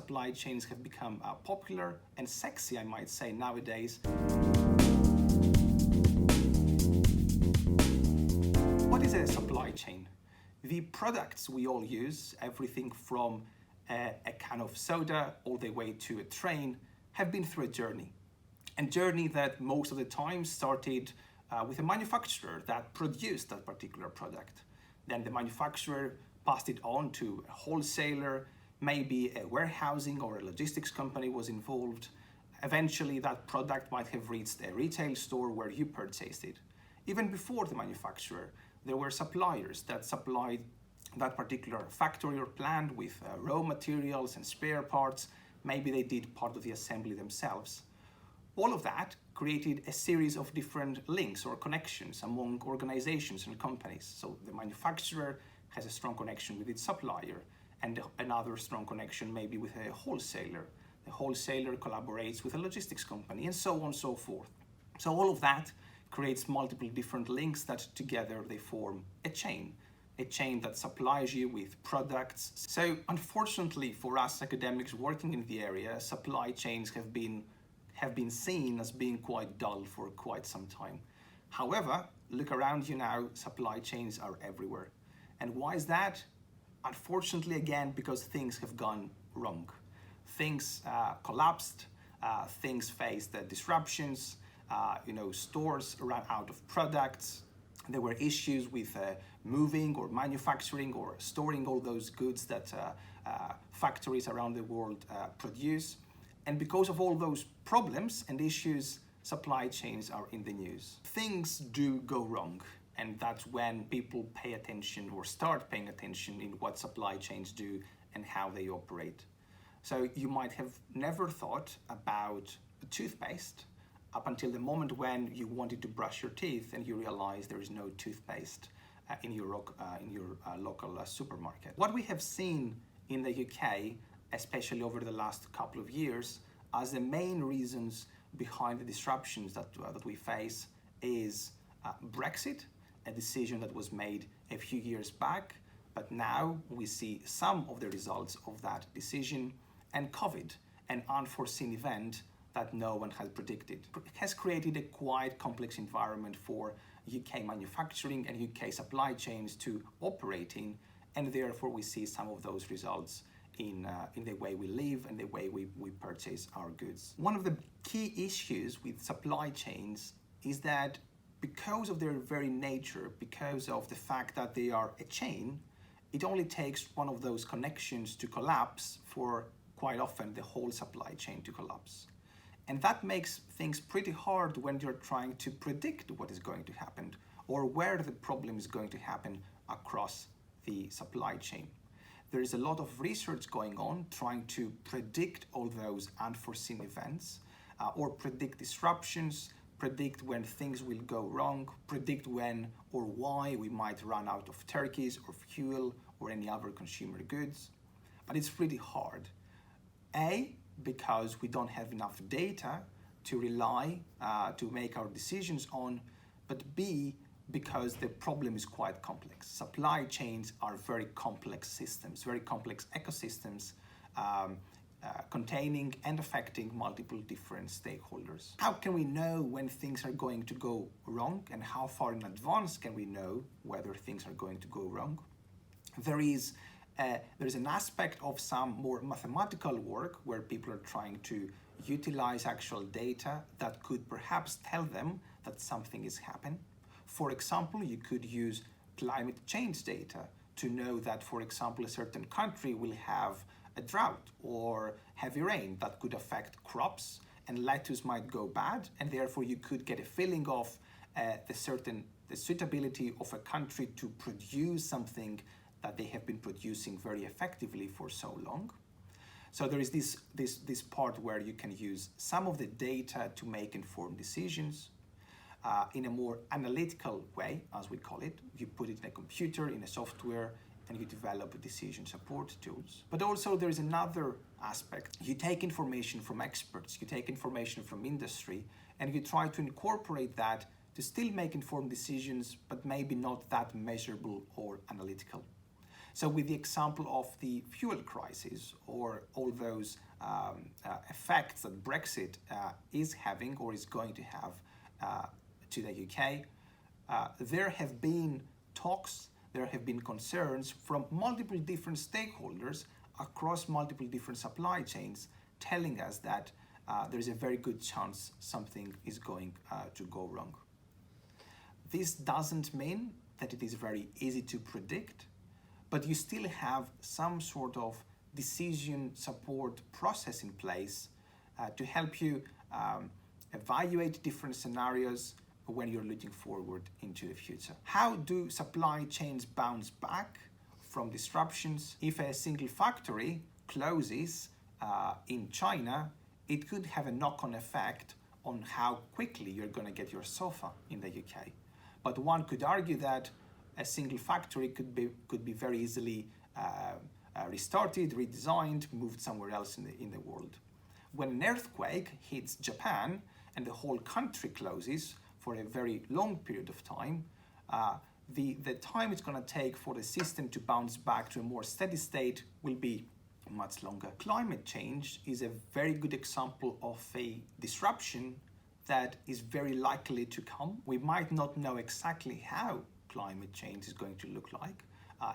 supply chains have become popular and sexy, I might say, nowadays. What is a supply chain? The products we all use, everything from a can of soda all the way to a train, have been through a journey. A journey that most of the time started with a manufacturer that produced that particular product. Then the manufacturer passed it on to a wholesaler, maybe a warehousing or a logistics company was involved. Eventually that product might have reached a retail store where you purchased it. Even before the manufacturer, there were suppliers that supplied that particular factory or plant with raw materials and spare parts. Maybe they did part of the assembly themselves. All of that created a series of different links or connections among organizations and companies. So the manufacturer has a strong connection with its supplier, and another strong connection maybe with a wholesaler. The wholesaler collaborates with a logistics company, and so on and so forth. So all of that creates multiple different links that together they form a chain that supplies you with products. So unfortunately for us academics working in the area, supply chains have been seen as being quite dull for quite some time. However, look around you now, supply chains are everywhere. And why is that? Unfortunately, again, because things have gone wrong. Things collapsed, things faced disruptions, stores ran out of products. There were issues with moving or manufacturing or storing all those goods that factories around the world produce. And because of all those problems and issues, supply chains are in the news. Things do go wrong, and that's when people pay attention or start paying attention in what supply chains do and how they operate. So you might have never thought about toothpaste up until the moment when you wanted to brush your teeth and you realize there is no toothpaste in your local supermarket. What we have seen in the UK, especially over the last couple of years, as the main reasons behind the disruptions that we face is Brexit, a decision that was made a few years back, but now we see some of the results of that decision, and COVID, an unforeseen event that no one had predicted. It has created a quite complex environment for UK manufacturing and UK supply chains to operate in, and therefore we see some of those results in the way we live and the way we purchase our goods. One of the key issues with supply chains is that because of their very nature, because of the fact that they are a chain, it only takes one of those connections to collapse for quite often the whole supply chain to collapse. And that makes things pretty hard when you're trying to predict what is going to happen or where the problem is going to happen across the supply chain. There is a lot of research going on trying to predict all those unforeseen events or predict disruptions, predict when things will go wrong, predict when or why we might run out of turkeys or fuel or any other consumer goods. But it's pretty hard. A, because we don't have enough data to rely to make our decisions on, but B, because the problem is quite complex. Supply chains are very complex systems, very complex ecosystems containing and affecting multiple different stakeholders. How can we know when things are going to go wrong, and how far in advance can we know whether things are going to go wrong? There is an aspect of some more mathematical work where people are trying to utilize actual data that could perhaps tell them that something is happening. For example, you could use climate change data to know that, for example, a certain country will have a drought or heavy rain that could affect crops, and lettuce might go bad, and therefore you could get a feeling of the suitability of a country to produce something that they have been producing very effectively for so long. So there is this part where you can use some of the data to make informed decisions in a more analytical way, as we call it. You put it in a computer, in a software, and you develop decision support tools. But also there is another aspect. You take information from experts, you take information from industry, and you try to incorporate that to still make informed decisions, but maybe not that measurable or analytical. So with the example of the fuel crisis or all those effects that Brexit is having or is going to have to the UK, there have been talks, there have been concerns from multiple different stakeholders across multiple different supply chains telling us that there is a very good chance something is going to go wrong. This doesn't mean that it is very easy to predict, but you still have some sort of decision support process in place to help you evaluate different scenarios when you're looking forward into the future. How do supply chains bounce back from disruptions? If a single factory closes in China, it could have a knock-on effect on how quickly you're going to get your sofa in the UK. But one could argue that a single factory could be very easily restarted, redesigned, moved somewhere else in the world. When an earthquake hits Japan and the whole country closes for a very long period of time, the time it's going to take for the system to bounce back to a more steady state will be much longer. Climate change is a very good example of a disruption that is very likely to come. We might not know exactly how climate change is going to look like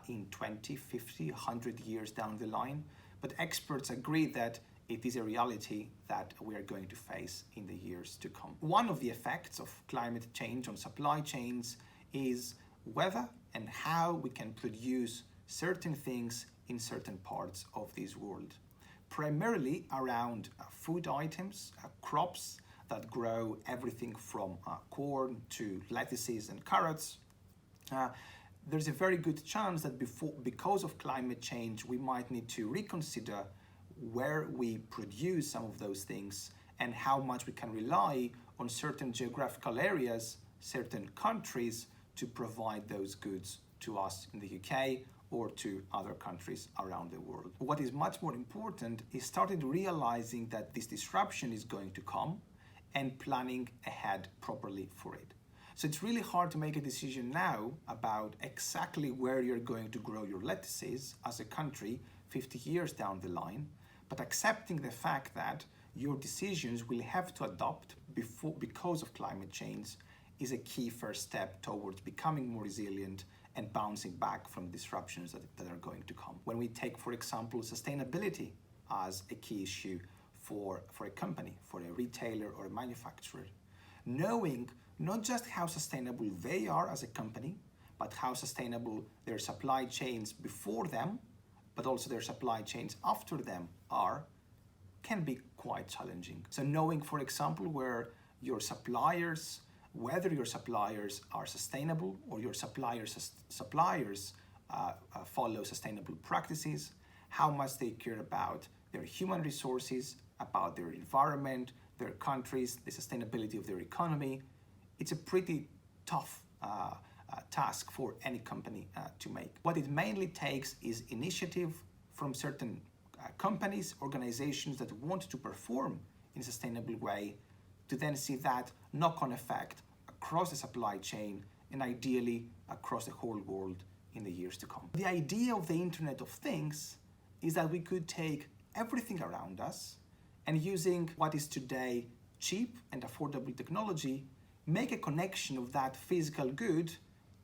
in 20, 50, 100 years down the line, but experts agree that it is a reality that we are going to face in the years to come. One of the effects of climate change on supply chains is whether and how we can produce certain things in certain parts of this world, primarily around food items, crops that grow everything from corn to lettuces and carrots. There's a very good chance that because of climate change, we might need to reconsider where we produce some of those things and how much we can rely on certain geographical areas, certain countries to provide those goods to us in the UK or to other countries around the world. What is much more important is starting realizing that this disruption is going to come and planning ahead properly for it. So it's really hard to make a decision now about exactly where you're going to grow your lettuces as a country 50 years down the line, but accepting the fact that your decisions will have to adopt because of climate change is a key first step towards becoming more resilient and bouncing back from disruptions that are going to come. When we take, for example, sustainability as a key issue for a company, for a retailer or a manufacturer, knowing not just how sustainable they are as a company, but how sustainable their supply chains before them, but also their supply chains after them are, can be quite challenging. So knowing, for example, whether your suppliers are sustainable or your suppliers follow sustainable practices, how much they care about their human resources, about their environment, their countries, the sustainability of their economy. It's a pretty tough task for any company to make. What it mainly takes is initiative from certain companies, organizations that want to perform in a sustainable way, to then see that knock-on effect across the supply chain and ideally across the whole world in the years to come. The idea of the Internet of Things is that we could take everything around us and, using what is today cheap and affordable technology, make a connection of that physical good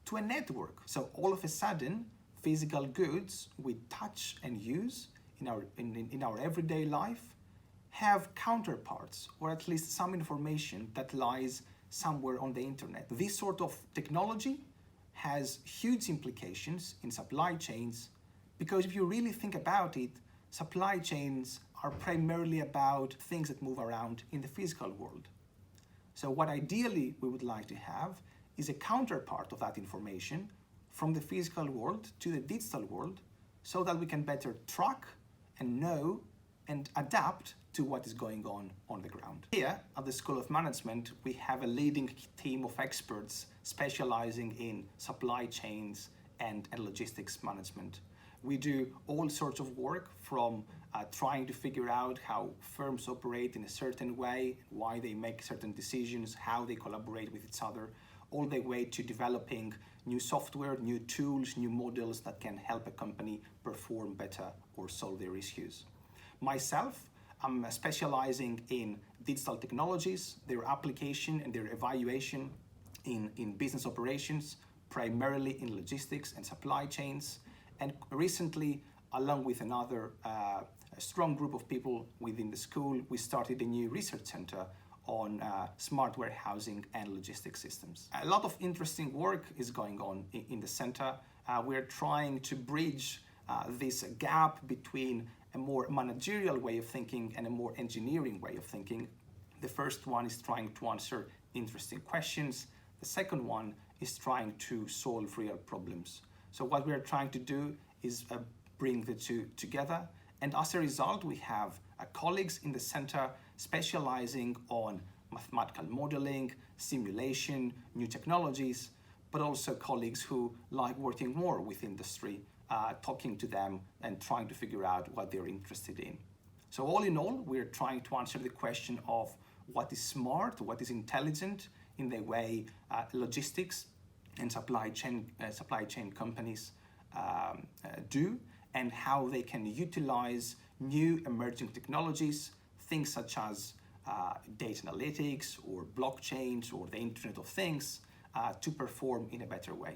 to a network. So all of a sudden, physical goods we touch and use in our everyday life have counterparts, or at least some information that lies somewhere on the internet. This sort of technology has huge implications in supply chains, because if you really think about it, supply chains are primarily about things that move around in the physical world. So what ideally we would like to have is a counterpart of that information from the physical world to the digital world, so that we can better track and know and adapt to what is going on the ground. Here at the School of Management, we have a leading team of experts specializing in supply chains and logistics management. We do all sorts of work, from trying to figure out how firms operate in a certain way, why they make certain decisions, how they collaborate with each other, all the way to developing new software, new tools, new models that can help a company perform better or solve their issues. Myself, I'm specializing in digital technologies, their application and their evaluation in business operations, primarily in logistics and supply chains. And recently, along with another a strong group of people within the school, we started a new research center on smart warehousing and logistics systems. A lot of interesting work is going on in the center. We're trying to bridge this gap between a more managerial way of thinking and a more engineering way of thinking. The first one is trying to answer interesting questions. The second one is trying to solve real problems. So what we're trying to do is bring the two together. And as a result, we have colleagues in the center specializing on mathematical modeling, simulation, new technologies, but also colleagues who like working more with industry, talking to them and trying to figure out what they're interested in. So all in all, we're trying to answer the question of what is smart, what is intelligent in the way logistics and supply chain companies do, and how they can utilize new emerging technologies, things such as data analytics or blockchains or the Internet of Things to perform in a better way.